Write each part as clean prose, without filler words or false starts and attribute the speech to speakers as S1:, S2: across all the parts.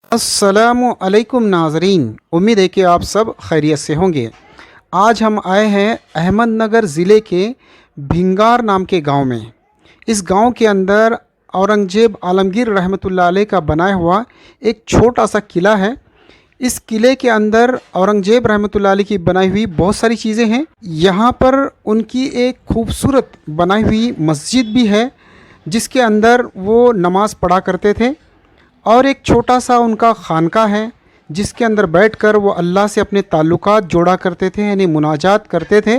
S1: अस्सलामु अलैकुम नाज़रीन, उम्मीद है कि आप सब खैरियत से होंगे। आज हम आए हैं अहमदनगर ज़िले के भिंगार नाम के गांव में। इस गांव के अंदर औरंगज़ेब आलमगीर रहमतुल्लाह अलैह का बनाया हुआ एक छोटा सा किला है। इस किले के अंदर औरंगज़ेब रहमतुल्लाह अलैह की बनाई हुई बहुत सारी चीज़ें हैं। यहाँ पर उनकी एक खूबसूरत बनाई हुई मस्जिद भी है, जिसके अंदर वो नमाज़ पढ़ा करते थे। और एक छोटा सा उनका खानका है, जिसके अंदर बैठकर वो अल्लाह से अपने ताल्लुकात जोड़ा करते थे, यानी मुनाजात करते थे।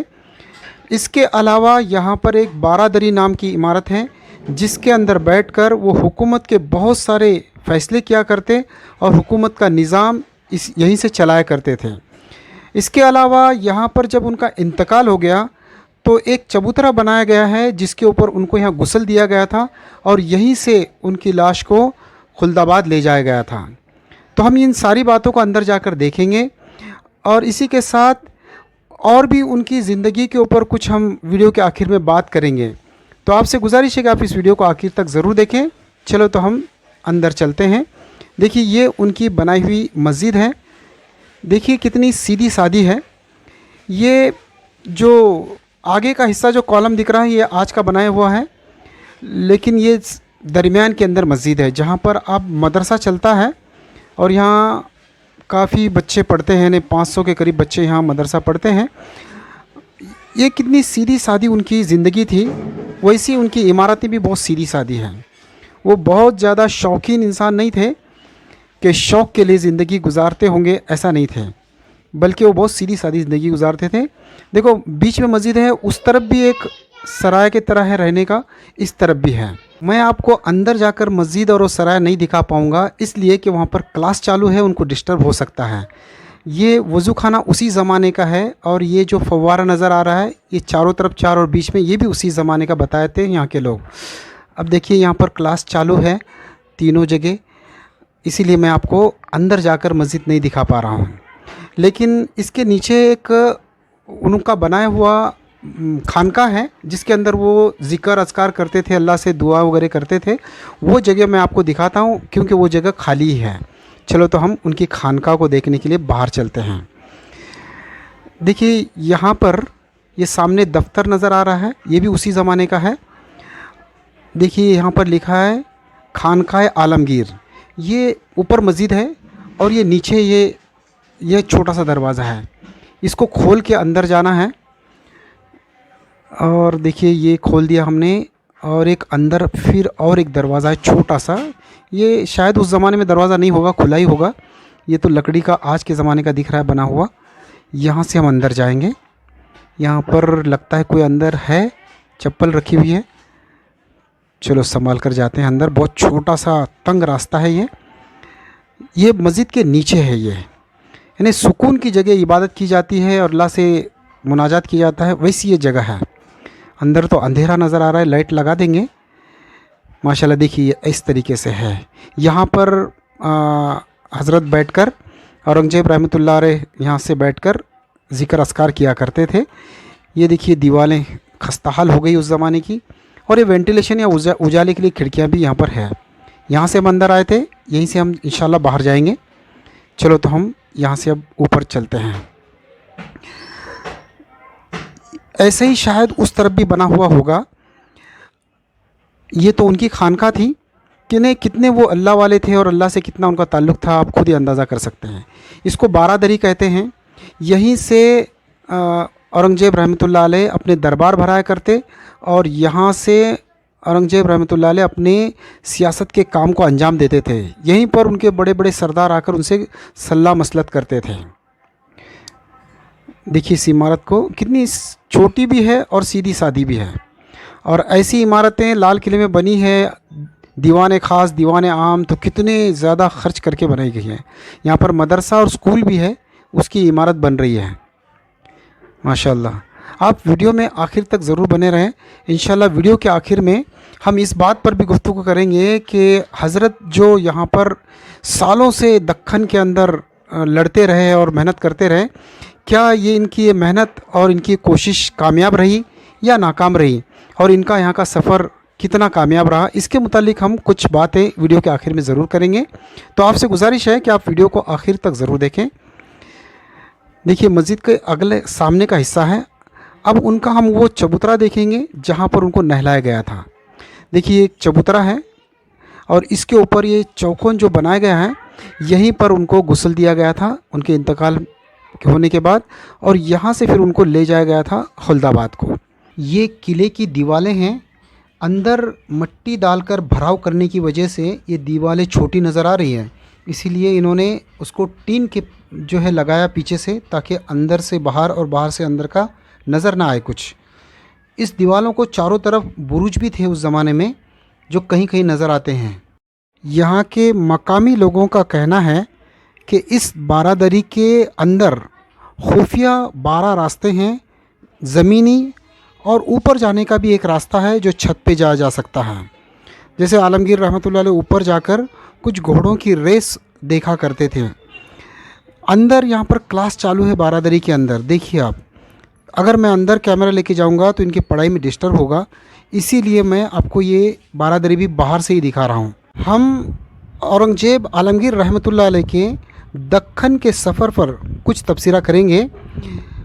S1: इसके अलावा यहाँ पर एक बारादरी नाम की इमारत है, जिसके अंदर बैठकर वो हुकूमत के बहुत सारे फ़ैसले किया करते और हुकूमत का निज़ाम इस यहीं से चलाया करते थे। इसके अलावा यहाँ पर जब उनका इंतकाल हो गया तो एक चबूतरा बनाया गया है, जिसके ऊपर उनको यहाँ गुस्ल दिया गया था और यहीं से उनकी लाश को खुल्दाबाद ले जाया गया था। तो हम इन सारी बातों को अंदर जाकर देखेंगे और इसी के साथ और भी उनकी ज़िंदगी के ऊपर कुछ हम वीडियो के आखिर में बात करेंगे। तो आपसे गुजारिश है कि आप इस वीडियो को आखिर तक ज़रूर देखें। चलो तो हम अंदर चलते हैं। देखिए, ये उनकी बनाई हुई मस्जिद है। देखिए कितनी सीधी सादी है। ये जो आगे का हिस्सा जो कॉलम दिख रहा है, ये आज का बनाया हुआ है, लेकिन ये दरमियान के अंदर मस्जिद है, जहाँ पर अब मदरसा चलता है और यहाँ काफ़ी बच्चे पढ़ते हैं। ने 500 के करीब बच्चे यहाँ मदरसा पढ़ते हैं। ये कितनी सीधी सादी उनकी ज़िंदगी थी, वैसी उनकी इमारतें भी बहुत सीधी सादी हैं। वो बहुत ज़्यादा शौकीन इंसान नहीं थे कि शौक़ के लिए ज़िंदगी गुजारते होंगे, ऐसा नहीं थे, बल्कि वो बहुत सीधी सादी ज़िंदगी गुजारते थे। देखो, बीच में मस्जिद है, उस तरफ भी एक सराय की तरह है रहने का, इस तरफ भी है। मैं आपको अंदर जाकर मस्जिद और वो सराय नहीं दिखा पाऊँगा, इसलिए कि वहाँ पर क्लास चालू है, उनको डिस्टर्ब हो सकता है। ये वज़ू खाना उसी ज़माने का है और ये जो फव्वारा नज़र आ रहा है, ये चारों तरफ चार और बीच में, ये भी उसी ज़माने का बताए थे यहाँ के लोग। अब देखिए, यहाँ पर क्लास चालू है तीनों जगह, इसीलिए मैं आपको अंदर जाकर मस्जिद नहीं दिखा पा रहा हूँ। लेकिन इसके नीचे एक उनका बनाया हुआ खानका है, जिसके अंदर वो ज़िक्र अज़कार करते थे, अल्लाह से दुआ वगैरह करते थे। वो जगह मैं आपको दिखाता हूँ, क्योंकि वो जगह खाली है। चलो तो हम उनकी खानका को देखने के लिए बाहर चलते हैं। देखिए, यहाँ पर ये सामने दफ्तर नज़र आ रहा है, ये भी उसी ज़माने का है। देखिए, यहाँ पर लिखा है खानका आलमगीर। ये ऊपर मस्जिद है और ये नीचे ये छोटा सा दरवाज़ा है, इसको खोल के अंदर जाना है। और देखिए, ये खोल दिया हमने और एक अंदर फिर और एक दरवाज़ा है छोटा सा। ये शायद उस ज़माने में दरवाज़ा नहीं होगा, खुला ही होगा। ये तो लकड़ी का आज के ज़माने का दिख रहा है बना हुआ। यहाँ से हम अंदर जाएंगे। यहाँ पर लगता है कोई अंदर है, चप्पल रखी हुई है। चलो संभाल कर जाते हैं अंदर। बहुत छोटा सा तंग रास्ता है ये मस्जिद के नीचे है। ये यानी सुकून की जगह, इबादत की जाती है और अल्लाह से मुनाजात किया जाता है, वैसी ये जगह है। अंदर तो अंधेरा नज़र आ रहा है, लाइट लगा देंगे। माशाल्लाह, देखिए इस तरीके से है। यहाँ पर हज़रत बैठकर औरंगज़ेब रहमतुल्लाह अलैह यहाँ से बैठकर ज़िक्र अस्कार किया करते थे। ये देखिए, दीवारें खस्ताहाल हो गई उस ज़माने की, और ये वेंटिलेशन या उजाले के लिए खिड़कियाँ भी यहाँ पर है। यहाँ से हम अंदर आए थे, यहीं से हम इंशाल्लाह बाहर जाएंगे। चलो तो हम यहाँ से अब ऊपर चलते हैं। ऐसे ही शायद उस तरफ भी बना हुआ होगा। ये तो उनकी खानका थी कि नहीं, कितने वो अल्लाह वाले थे और अल्लाह से कितना उनका ताल्लुक़ था, आप खुद ही अंदाज़ा कर सकते हैं। इसको बारादरी कहते हैं। यहीं से औरंगज़ेब रहमतुल्लाह अलैह अपने दरबार भराया करते और यहाँ से औरंगज़ेब रहमतुल्लाह अलैह अपने सियासत के काम को अंजाम देते थे। यहीं पर उनके बड़े बड़े सरदार आकर उनसे सल्ला मसलत करते थे। देखिए, इस इमारत को कितनी छोटी भी है और सीधी सादी भी है। और ऐसी इमारतें लाल किले में बनी है, दीवान ख़ास, दीवान आम, तो कितने ज़्यादा ख़र्च करके बनाई गई है। यहाँ पर मदरसा और स्कूल भी है, उसकी इमारत बन रही है। माशाल्लाह। आप वीडियो में आखिर तक ज़रूर बने रहें। इंशाल्लाह वीडियो के आखिर में हम इस बात पर भी गुफ्तगू करेंगे कि हज़रत जो यहाँ पर सालों से दक्खन के अंदर लड़ते रहे और मेहनत करते रहे, क्या ये इनकी मेहनत और इनकी कोशिश कामयाब रही या नाकाम रही, और इनका यहाँ का सफ़र कितना कामयाब रहा, इसके मुतालिक हम कुछ बातें वीडियो के आखिर में ज़रूर करेंगे। तो आपसे गुजारिश है कि आप वीडियो को आखिर तक ज़रूर देखें। देखिए मस्जिद के अगले सामने का हिस्सा है। अब उनका हम वो चबूतरा देखेंगे जहाँ पर उनको नहलाया गया था। देखिए एक चबूतरा है और इसके ऊपर ये चौकोन जो बनाया गया है, यहीं पर उनको गुस्ल दिया गया था उनके इंतकाल होने के बाद, और यहाँ से फिर उनको ले जाया गया था खुलदाबाद को। ये किले की दीवारें हैं, अंदर मिट्टी डालकर भराव करने की वजह से ये दीवारें छोटी नज़र आ रही हैं, इसीलिए इन्होंने उसको टीन के जो है लगाया पीछे से, ताकि अंदर से बाहर और बाहर से अंदर का नज़र ना आए कुछ। इस दीवारों को चारों तरफ बुरुज भी थे उस ज़माने में, जो कहीं कहीं नज़र आते हैं। यहाँ के मकामी लोगों का कहना है कि इस बारादरी के अंदर खुफिया 12 रास्ते हैं, ज़मीनी और ऊपर जाने का भी एक रास्ता है जो छत पे जाया जा सकता है। जैसे आलमगीर रहमतुल्लाह अलैह ऊपर जाकर कुछ घोड़ों की रेस देखा करते थे। अंदर यहाँ पर क्लास चालू है बारादरी के अंदर। देखिए आप, अगर मैं अंदर कैमरा लेके जाऊँगा तो इनकी पढ़ाई में डिस्टर्ब होगा, इसीलिए मैं आपको ये बारादरी भी बाहर से ही दिखा रहा हूँ। हम औरंगजेब आलमगीर रहमतुल्लाह अलैह के दक्खन के सफ़र पर कुछ तबसरा करेंगे।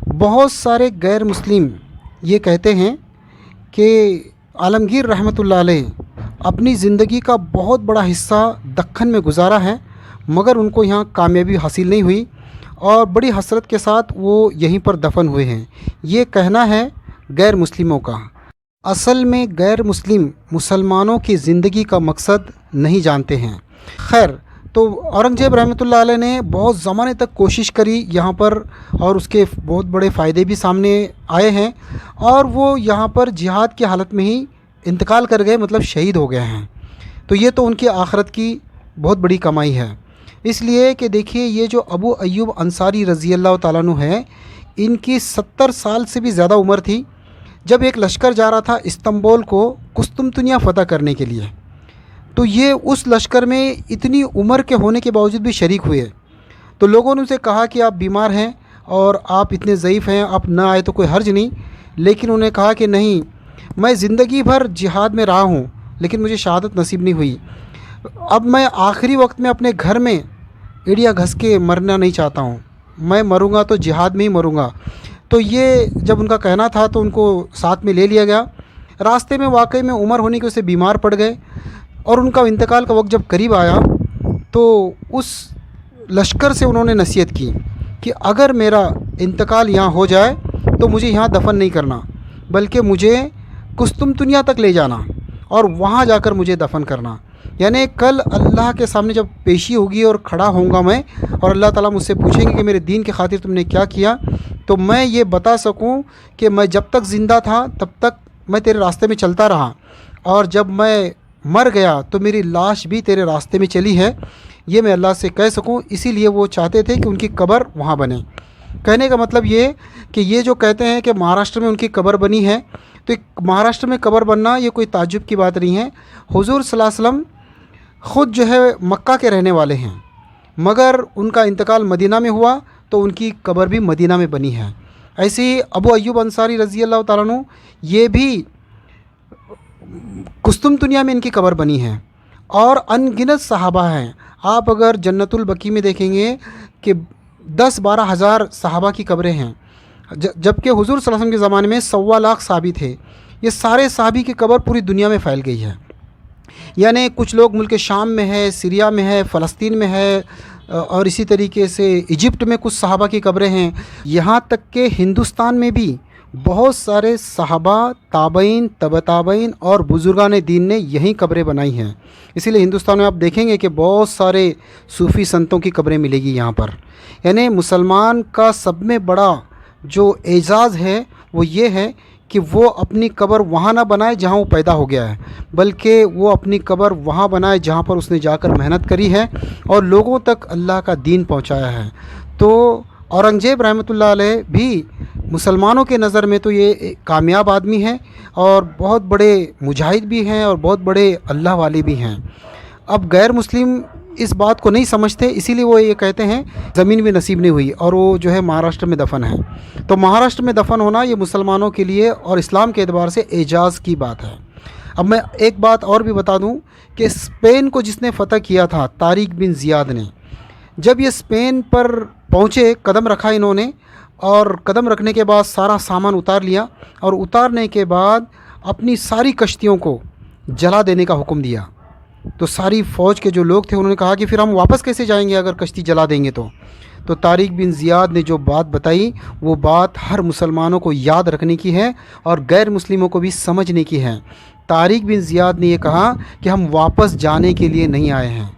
S1: बहुत सारे गैर मुस्लिम ये कहते हैं कि आलमगीर रहमतुल्लाह अलैह अपनी ज़िंदगी का बहुत बड़ा हिस्सा दक्खन में गुजारा है, मगर उनको यहाँ कामयाबी हासिल नहीं हुई और बड़ी हसरत के साथ वो यहीं पर दफन हुए हैं। ये कहना है गैर मुस्लिमों का। असल में गैर मुस्लिम मुसलमानों की ज़िंदगी का मकसद नहीं जानते हैं। खैर, तो औरंगजेब रहमतुल्लाह अलैह ने बहुत ज़माने तक कोशिश करी यहाँ पर, और उसके बहुत बड़े फ़ायदे भी सामने आए हैं, और वो यहाँ पर जिहाद की हालत में ही इंतकाल कर गए, मतलब शहीद हो गए हैं। तो ये तो उनकी आखिरत की बहुत बड़ी कमाई है। इसलिए कि देखिए ये जो अबू अय्यूब अंसारी रज़ी अल्लाह ताला अन्हु है, इनकी 70 साल से भी ज़्यादा उम्र थी जब एक लश्कर जा रहा था इस्तांबुल को कुस्तुनतुनिया फ़तह करने के लिए। तो ये उस लश्कर में इतनी उम्र के होने के बावजूद भी शरीक हुए। तो लोगों ने उनसे कहा कि आप बीमार हैं और आप इतने ज़ईफ़ हैं, आप ना आए तो कोई हर्ज नहीं। लेकिन उन्होंने कहा कि नहीं, मैं ज़िंदगी भर जिहाद में रहा हूँ लेकिन मुझे शहादत नसीब नहीं हुई। अब मैं आखिरी वक्त में अपने घर में एड़िया घस के मरना नहीं चाहता हूँ, मैं मरूँगा तो जिहाद में ही मरूँगा। तो ये जब उनका कहना था तो उनको साथ में ले लिया गया। रास्ते में वाकई में उम्र होने के उससे बीमार पड़ गए, और उनका इंतकाल का वक्त जब करीब आया तो उस लश्कर से उन्होंने नसीहत की कि अगर मेरा इंतकाल यहाँ हो जाए तो मुझे यहाँ दफन नहीं करना, बल्कि मुझे कुस्तुनतुनिया तक ले जाना और वहाँ जाकर मुझे दफन करना। यानी कल अल्लाह के सामने जब पेशी होगी और खड़ा होऊंगा मैं, और अल्लाह ताला मुझसे पूछेंगे कि मेरे दीन के खातिर तुमने क्या किया, तो मैं ये बता सकूं कि मैं जब तक ज़िंदा था तब तक मैं तेरे रास्ते में चलता रहा, और जब मैं मर गया तो मेरी लाश भी तेरे रास्ते में चली है, ये मैं अल्लाह से कह सकूं। इसीलिए वो चाहते थे कि उनकी कब्र वहाँ बने। कहने का मतलब ये कि ये जो कहते हैं कि महाराष्ट्र में उनकी कब्र बनी है, तो महाराष्ट्र में कब्र बनना ये कोई ताज्जुब की बात नहीं है। हुज़ूर सल्लल्लाहु अलैहि वसल्लम ख़ुद जो है मक्का के रहने वाले हैं, मगर उनका इंतकाल मदीना में हुआ तो उनकी कब्र भी मदीना में बनी है। ऐसे ही अबू अय्यूब अंसारी रज़ी अल्लाह ताला अन्हु, ये भी कुस्तुनतुनिया में इनकी कब्र बनी है, और अनगिनत सहाबा हैं। आप अगर जन्नतुल बकी में देखेंगे कि 10-12 हज़ार सहाबा की कब्रें हैं, जबकि हुज़ूर सल्लल्लाहु अलैहि वसल्लम के ज़माने में 1.25 लाख सहाबी थे। ये सारे सहाबी की कब्र पूरी दुनिया में फैल गई है। यानी कुछ लोग मुल्क शाम में है, सीरिया में है, फ़लस्तीन में है, और इसी तरीके से इजिप्ट में कुछ सहाबा की कब्रें हैं। यहाँ तक कि हिंदुस्तान में भी बहुत सारे सहाबा, ताबईन, तब ताबईन और बुज़ुर्गान दीन ने यहीं कब्रें बनाई हैं। इसीलिए हिंदुस्तान में आप देखेंगे कि बहुत सारे सूफ़ी संतों की कब्रें मिलेगी यहाँ पर। यानी मुसलमान का सब में बड़ा जो एजाज़ है वो ये है कि वो अपनी कब्र वहाँ ना बनाए जहाँ वो पैदा हो गया है, बल्कि वो अपनी कब्र वहाँ बनाए जहाँ पर उसने जाकर मेहनत करी है और लोगों तक अल्लाह का दीन पहुँचाया है। तो औरंगजेब रहमतुल्लाह अलैह भी मुसलमानों के नज़र में तो ये कामयाब आदमी हैं और बहुत बड़े मुजाहिद भी हैं और बहुत बड़े अल्लाह वाले भी हैं। अब गैर मुस्लिम इस बात को नहीं समझते, इसीलिए वो ये कहते हैं ज़मीन भी नसीब नहीं हुई और वो जो है महाराष्ट्र में दफन है। तो महाराष्ट्र में दफन होना ये मुसलमानों के लिए और इस्लाम के एतबार से एजाज़ की बात है। अब मैं एक बात और भी बता दूं कि स्पेन को जिसने फ़तह किया था तारिक बिन ज़ियाद ने, जब ये स्पेन पर पहुँचे, कदम रखा इन्होंने, और कदम रखने के बाद सारा सामान उतार लिया, और उतारने के बाद अपनी सारी कश्तियों को जला देने का हुक्म दिया। तो सारी फ़ौज के जो लोग थे उन्होंने कहा कि फिर हम वापस कैसे जाएंगे अगर कश्ती जला देंगे तो तारिक बिन ज़ियाद ने जो बात बताई वो बात हर मुसलमानों को याद रखने की है और गैर मुस्लिमों को भी समझने की है। तारिक बिन ज़ियाद ने ये कहा कि हम वापस जाने के लिए नहीं आए हैं,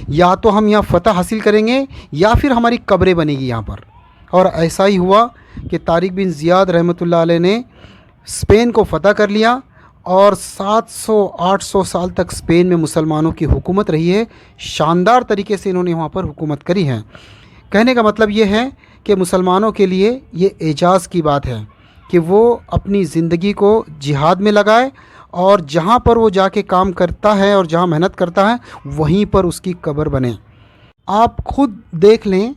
S1: या तो हम यहाँ फ़तह हासिल करेंगे या फिर हमारी कब्रें बनेगी यहाँ पर। और ऐसा ही हुआ कि तारिक बिन ज़ियाद रहमतुल्लाह अलैह ने स्पेन को फ़तह कर लिया और 700-800 साल तक स्पेन में मुसलमानों की हुकूमत रही है। शानदार तरीके से इन्होंने वहाँ पर हुकूमत करी है। कहने का मतलब ये है कि मुसलमानों के लिए ये एजाज़ की बात है कि वो अपनी ज़िंदगी को जिहाद में लगाए और जहाँ पर वो जाके काम करता है और जहाँ मेहनत करता है वहीं पर उसकी कब्र बने। आप खुद देख लें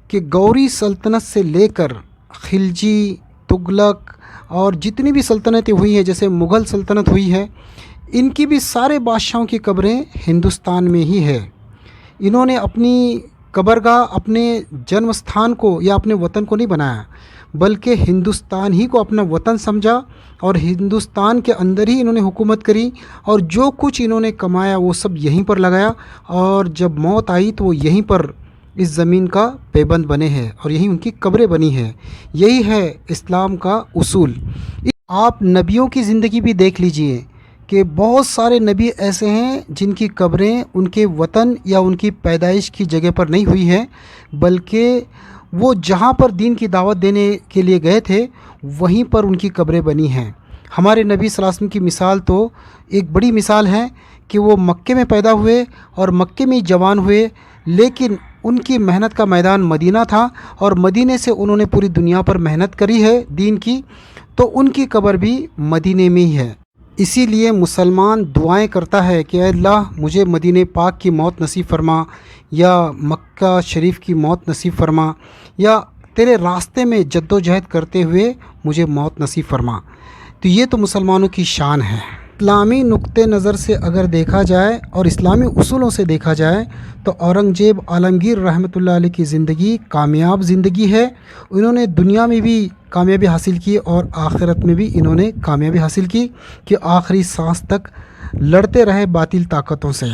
S1: कि गौरी सल्तनत से लेकर खिलजी, तुगलक और जितनी भी सल्तनतें हुई हैं, जैसे मुग़ल सल्तनत हुई है, इनकी भी सारे बादशाहों की कब्रें हिंदुस्तान में ही है। इन्होंने अपनी कब्रगाह अपने जन्म स्थान को या अपने वतन को नहीं बनाया, बल्कि हिंदुस्तान ही को अपना वतन समझा और हिंदुस्तान के अंदर ही इन्होंने हुकूमत करी और जो कुछ इन्होंने कमाया वो सब यहीं पर लगाया और जब मौत आई तो वो यहीं पर इस ज़मीन का पैबंद बने हैं और यही उनकी कब्रें बनी हैं। यही है इस्लाम का उसूल। आप नबियों की ज़िंदगी भी देख लीजिए कि बहुत सारे नबी ऐसे हैं जिनकी कब्रें उनके वतन या उनकी पैदाइश की जगह पर नहीं हुई है, बल्कि वो जहाँ पर दीन की दावत देने के लिए गए थे वहीं पर उनकी कब्रें बनी हैं। हमारे नबी सल्लल्लाहु अलैहि वसल्लम की मिसाल तो एक बड़ी मिसाल है कि वो मक्के में पैदा हुए और मक्के में ही जवान हुए, लेकिन उनकी मेहनत का मैदान मदीना था और मदीने से उन्होंने पूरी दुनिया पर मेहनत करी है दीन की, तो उनकी कब्र भी मदीने में ही है। इसीलिए मुसलमान दुआएं करता है कि अल्लाह मुझे मदीने पाक की मौत नसीब फरमा या मक्का शरीफ की मौत नसीब फरमा या तेरे रास्ते में जद्दोजहद करते हुए मुझे मौत नसीब फरमा। तो ये तो मुसलमानों की शान है। इस्लामी नुक्ते नज़र से अगर देखा जाए और इस्लामी उसूलों से देखा जाए तो औरंगज़ेब आलमगीर रहमतुल्लाह अलैह की ज़िंदगी कामयाब ज़िंदगी है। इन्होंने दुनिया में भी कामयाबी हासिल की और आखिरत में भी इन्होंने कामयाबी हासिल की कि आखिरी सांस तक लड़ते रहे बातिल ताकतों से।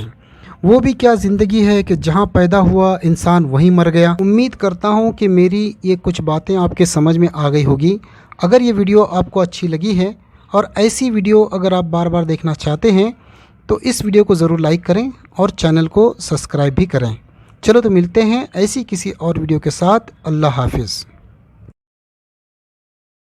S1: वो भी क्या ज़िंदगी है कि जहाँ पैदा हुआ इंसान वहीं मर गया। उम्मीद करता हूँ कि मेरी ये कुछ बातें आपके समझ में आ गई होगी। अगर ये वीडियो आपको अच्छी लगी है और ऐसी वीडियो अगर आप बार बार देखना चाहते हैं तो इस वीडियो को ज़रूर लाइक करें और चैनल को सब्सक्राइब भी करें। चलो तो मिलते हैं ऐसी किसी और वीडियो के साथ। अल्लाह हाफिज़।